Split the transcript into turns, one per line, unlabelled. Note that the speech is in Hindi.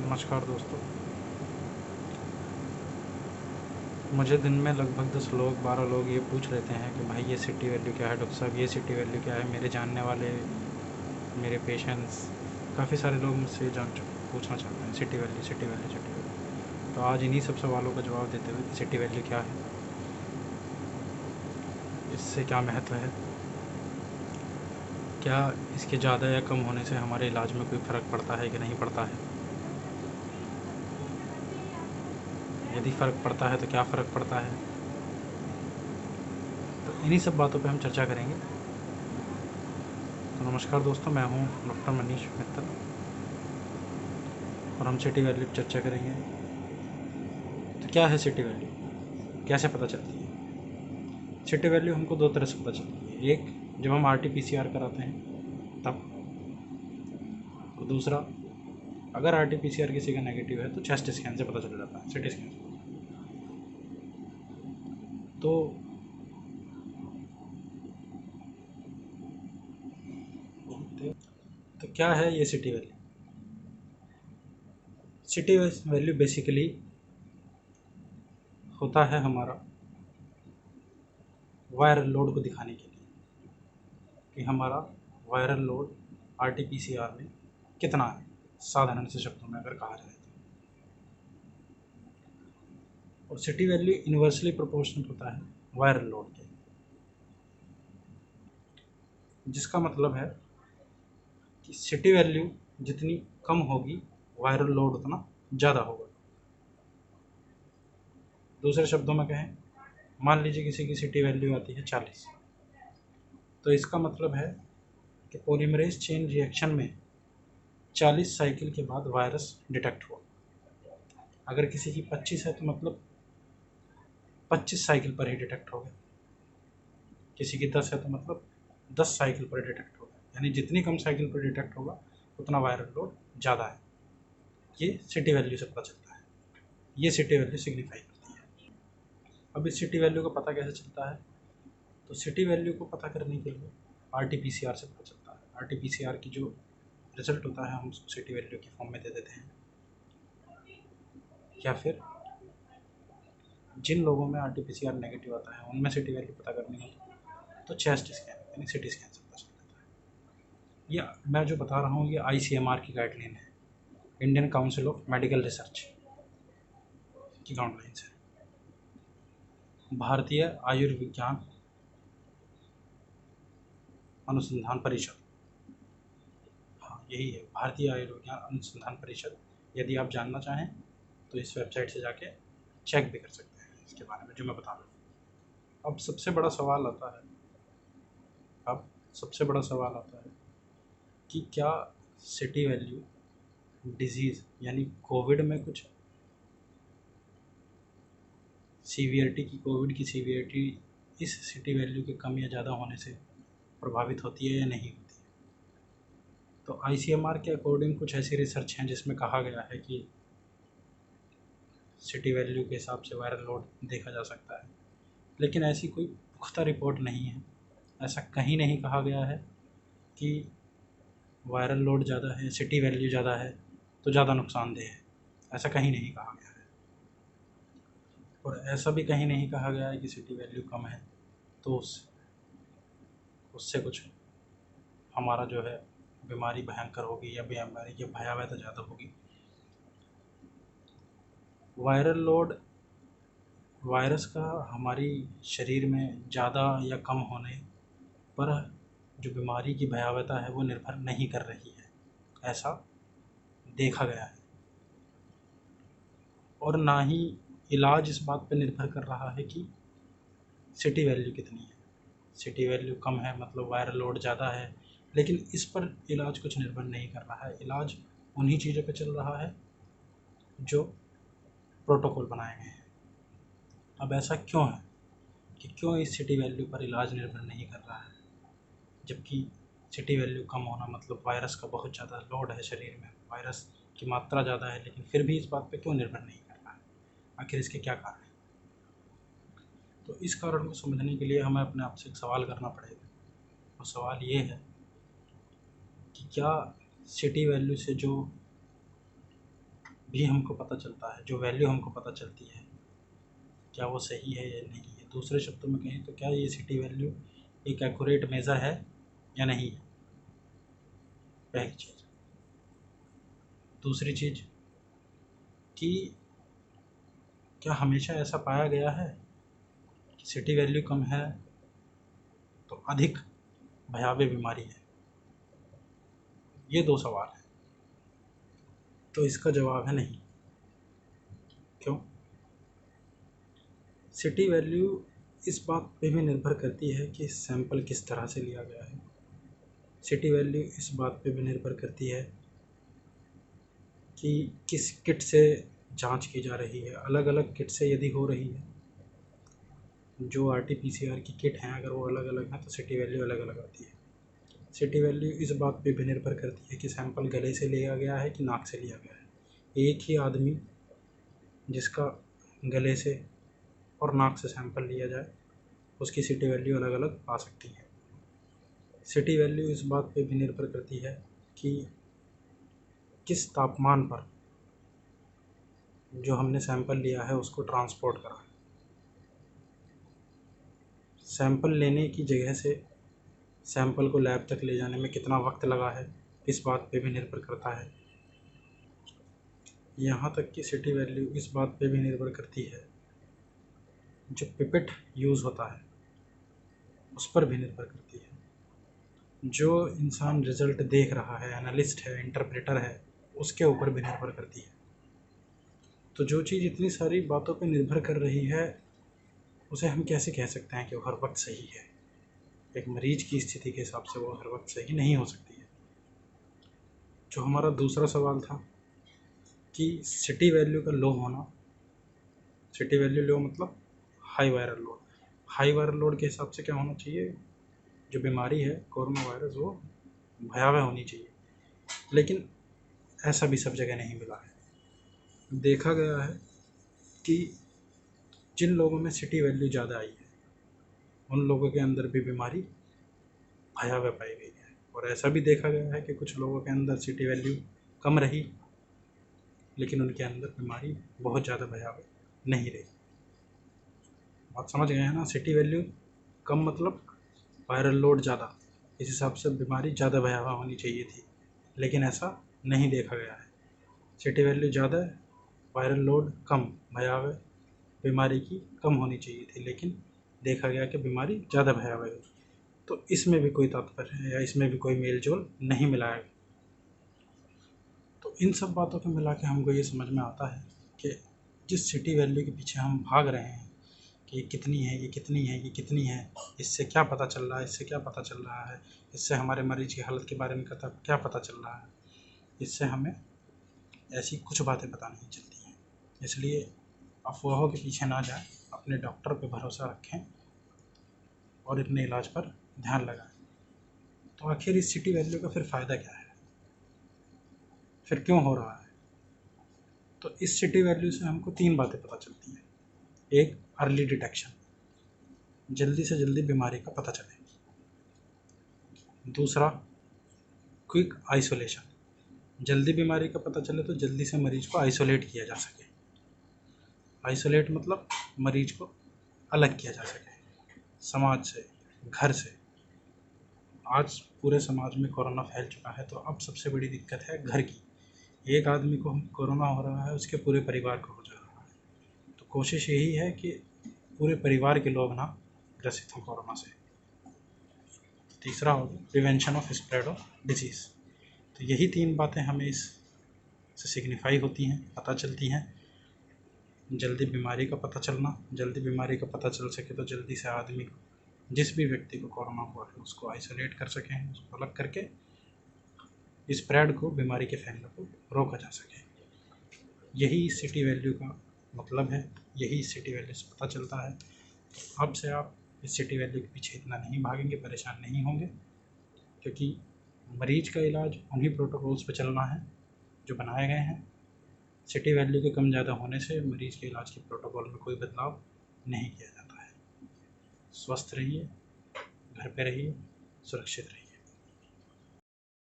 नमस्कार दोस्तों। मुझे दिन में लगभग 10 लोग 12 लोग ये पूछ लेते हैं कि भाई ये सिटी वैल्यू क्या है, डॉक्टर साहब ये सिटी वैल्यू क्या है। मेरे जानने वाले, मेरे पेशेंट्स, काफ़ी सारे लोग मुझसे पूछना चाहते हैं CT value CT value CT value. तो आज इन्हीं सब सवालों का जवाब देते हुए कि सिटी वैल्यू क्या है, इससे क्या महत्व है, क्या इसके ज़्यादा या कम होने से हमारे इलाज में कोई फ़र्क पड़ता है कि नहीं पड़ता है, यदि फ़र्क पड़ता है तो क्या फ़र्क पड़ता है। तो इन्हीं सब बातों पे हम चर्चा करेंगे। तो नमस्कार दोस्तों, मैं हूँ डॉक्टर मनीष मित्तल और हम सिटी वैल्यू पर चर्चा करेंगे। तो क्या है सिटी वैल्यू, कैसे पता चलती है। सिटी वैल्यू हमको दो तरह से पता चलती है। एक, जब हम RT-PCR कराते हैं तब, और दूसरा, अगर RT-PCR किसी का नेगेटिव है तो चेस्ट स्कैन से पता चल जाता है, सिटी स्कैन से। तो क्या है ये CT value. CT value basically होता है हमारा वायरल लोड को दिखाने के लिए कि हमारा वायरल लोड RT-PCR में कितना है, साधारण से शब्दों में अगर कहा जाए तो। और सिटी वैल्यू इन्वर्सली प्रोपोर्शनल होता है वायरल लोड के, जिसका मतलब है कि सिटी वैल्यू जितनी कम होगी वायरल लोड उतना ज़्यादा होगा। दूसरे शब्दों में कहें, मान लीजिए किसी की सिटी वैल्यू आती है 40, तो इसका मतलब है कि पॉलीमरेज चेन रिएक्शन में 40 साइकिल के बाद वायरस डिटेक्ट हुआ। अगर किसी की 25 है तो मतलब 25 साइकिल पर ही डिटेक्ट हो गया। किसी की 10 है तो मतलब 10 साइकिल पर डिटेक्ट होगा। यानी जितनी कम साइकिल पर डिटेक्ट होगा उतना वायरल लोड ज़्यादा है। ये सिटी वैल्यू से पता चलता है, ये सिटी वैल्यू सिग्निफाई करती है। अब इस सिटी वैल्यू का पता कैसे चलता है, तो सिटी वैल्यू को पता करने के लिए RT-PCR से पता चलता है। RT-PCR की जो रिजल्ट होता है हम उसको सिटी वैल्यू की फॉर्म में दे देते हैं। या फिर जिन लोगों में RT-PCR नेगेटिव आता है उनमें सिटी वैल्यू पता करनी हो तो चेस्ट स्कैन यानी सिटी स्कैन से पता चल जाता है। ये मैं जो बता रहा हूँ ये ICMR की गाइडलाइन है, Indian council of medical research की गाइडलाइंस है। भारतीय आयुर्विज्ञान अनुसंधान परिषद, हाँ यही है, भारतीय आयुर्विज्ञान अनुसंधान परिषद। यदि आप जानना चाहें तो इस वेबसाइट से जाके चेक भी कर सकते हैं इसके बारे में जो मैं बता रहा हूँ। अब सबसे बड़ा सवाल आता है कि क्या सिटी वैल्यू डिजीज़ यानी कोविड में कुछ कोविड की सीवियरिटी इस सिटी वैल्यू के कम या ज़्यादा होने से प्रभावित होती है या नहीं होती है। तो ICMR के अकॉर्डिंग कुछ ऐसी रिसर्च हैं जिसमें कहा गया है कि सिटी वैल्यू के हिसाब से वायरल लोड देखा जा सकता है, लेकिन ऐसी कोई पुख्ता रिपोर्ट नहीं है। ऐसा कहीं नहीं कहा गया है कि वायरल लोड ज़्यादा है, सिटी वैल्यू ज़्यादा है तो ज़्यादा नुकसानदेह है, ऐसा कहीं नहीं कहा गया है। और ऐसा भी कहीं नहीं कहा गया है कि सिटी वैल्यू कम है तो उससे कुछ हमारा जो है बीमारी भयंकर होगी या बीमारी की भयावहता ज़्यादा होगी। वायरल लोड, वायरस का हमारी शरीर में ज़्यादा या कम होने पर जो बीमारी की भयावहता है वो निर्भर नहीं कर रही है, ऐसा देखा गया है। और ना ही इलाज इस बात पर निर्भर कर रहा है कि सिटी वैल्यू कितनी है। सिटी वैल्यू कम है मतलब वायरल लोड ज़्यादा है, लेकिन इस पर इलाज कुछ निर्भर नहीं कर रहा है। इलाज उन्हीं चीज़ों पे चल रहा है जो प्रोटोकॉल बनाए गए हैं। अब ऐसा क्यों है कि क्यों इस सिटी वैल्यू पर इलाज निर्भर नहीं कर रहा है, जबकि सिटी वैल्यू कम होना मतलब वायरस का बहुत ज़्यादा लोड है शरीर में, वायरस की मात्रा ज़्यादा है, लेकिन फिर भी इस बात पे क्यों निर्भर नहीं कर रहा है। आखिर इसके क्या कारण है। तो इस कारण को समझने के लिए हमें अपने आप से एक सवाल करना पड़ेगा, और सवाल ये है कि क्या सिटी वैल्यू से जो भी हमको पता चलता है, जो वैल्यू हमको पता चलती है, क्या वो सही है या नहीं है। दूसरे शब्दों में कहें तो क्या ये सिटी वैल्यू एक एक्यूरेट मेज़र है या नहीं है, पहली चीज़। दूसरी चीज़ कि क्या हमेशा ऐसा पाया गया है कि सिटी वैल्यू कम है तो अधिक भयावह बीमारी है? ये दो सवाल हैं। तो इसका जवाब है नहीं। क्यों? सिटी वैल्यू इस बात पे भी निर्भर करती है कि सैंपल किस तरह से लिया गया है। सिटी वैल्यू इस बात पे भी निर्भर करती है कि किस किट से जांच की जा रही है। अलग अलग किट से यदि हो रही है, जो RT-PCR की किट हैं अगर वो अलग अलग हैं तो सिटी वैल्यू अलग अलग आती है। सिटी वैल्यू इस बात पे भी निर्भर करती है कि सैंपल गले से लिया गया है कि नाक से लिया गया है। एक ही आदमी जिसका गले से और नाक से सैंपल लिया जाए, उसकी सिटी वैल्यू अलग अलग आ सकती है। सिटी वैल्यू इस बात पे भी निर्भर करती है कि किस तापमान पर जो हमने सैंपल लिया है उसको ट्रांसपोर्ट करा है। सैंपल लेने की जगह से सैंपल को लैब तक ले जाने में कितना वक्त लगा है, इस बात पे भी निर्भर करता है। यहाँ तक कि सिटी वैल्यू इस बात पे भी निर्भर करती है, जो पिपेट यूज़ होता है उस पर भी निर्भर करती है। जो इंसान रिज़ल्ट देख रहा है, एनालिस्ट है, इंटरप्रेटर है, उसके ऊपर भी निर्भर करती है। तो जो चीज़ इतनी सारी बातों पे निर्भर कर रही है, उसे हम कैसे कह सकते हैं कि वो हर वक्त सही है? एक मरीज की स्थिति के हिसाब से वो हर वक्त सही नहीं हो सकती है। जो हमारा दूसरा सवाल था कि सिटी वैल्यू का लो होना, सिटी वैल्यू लो मतलब high viral load. High viral load के हिसाब से क्या होना चाहिए? जो बीमारी है कोरोना वायरस वो भयावह होनी चाहिए, लेकिन ऐसा भी सब जगह नहीं मिला है। देखा गया है कि जिन लोगों में सिटी वैल्यू ज़्यादा आई है उन लोगों के अंदर भी बीमारी भयावह पाई गई है, और ऐसा भी देखा गया है कि कुछ लोगों के अंदर सिटी वैल्यू कम रही लेकिन उनके अंदर बीमारी बहुत ज़्यादा भयावह नहीं रही। बात समझ गए हैं ना? सिटी वैल्यू कम मतलब वायरल लोड ज़्यादा, इस हिसाब से बीमारी ज़्यादा भयावह होनी चाहिए थी, लेकिन ऐसा नहीं देखा गया है। सिटी वैल्यू ज़्यादा है, वायरल लोड कम, भयावह बीमारी की कम होनी चाहिए थी, लेकिन देखा गया कि बीमारी ज़्यादा भयावह है। तो इसमें भी कोई तात्पर्य है या इसमें भी कोई मेल जोल नहीं मिलाया गया। तो इन सब बातों को मिला के हमको ये समझ में आता है कि जिस सिटी वैल्यू के पीछे हम भाग रहे हैं कि ये कितनी है, ये कितनी है, ये कितनी है, इससे क्या पता चल रहा है, इससे क्या पता चल रहा है, इससे हमारे मरीज की हालत के बारे में क्या पता चल रहा है, इससे हमें ऐसी कुछ बातें पता नहीं चलती हैं। इसलिए अफवाहों के पीछे ना जाएं, अपने डॉक्टर पे भरोसा रखें और अपने इलाज पर ध्यान लगाएं। तो आखिर इस सिटी वैल्यू का फिर फ़ायदा क्या है, फिर क्यों हो रहा है? तो इस सिटी वैल्यू से हमको 3 बातें पता चलती हैं। एक, अर्ली डिटेक्शन, जल्दी से जल्दी बीमारी का पता चले। दूसरा, क्विक आइसोलेशन, जल्दी बीमारी का पता चले तो जल्दी से मरीज को आइसोलेट किया जा सके। आइसोलेट मतलब मरीज को अलग किया जा सके समाज से, घर से। आज पूरे समाज में कोरोना फैल चुका है, तो अब सबसे बड़ी दिक्कत है घर की। एक आदमी को कोरोना हो रहा है, उसके पूरे परिवार को हो जा रहा है। तो कोशिश यही है कि पूरे परिवार के लोग ना ग्रसित हों कोरोना से। तीसरा होगा prevention of spread of disease. तो यही 3 बातें हमें इस से सिग्निफाई होती हैं, पता चलती हैं। जल्दी बीमारी का पता चलना, जल्दी बीमारी का पता चल सके तो जल्दी से आदमी को, जिस भी व्यक्ति को कोरोना हुआ है उसको आइसोलेट कर सकें, उसको अलग करके स्प्रेड को, बीमारी के फैलने को रोका जा सके। यही सिटी वैल्यू का मतलब है, यही सिटी वैल्यू से पता चलता है। तो अब से आप इस सिटी वैल्यू के पीछे इतना नहीं भागेंगे, परेशान नहीं होंगे, क्योंकि मरीज का इलाज उन्हीं प्रोटोकॉल्स पे चलना है जो बनाए गए हैं। सिटी वैल्यू के कम ज़्यादा होने से मरीज के इलाज के प्रोटोकॉल में कोई बदलाव नहीं किया जाता है। स्वस्थ रहिए, घर पे रहिए, सुरक्षित रहिए।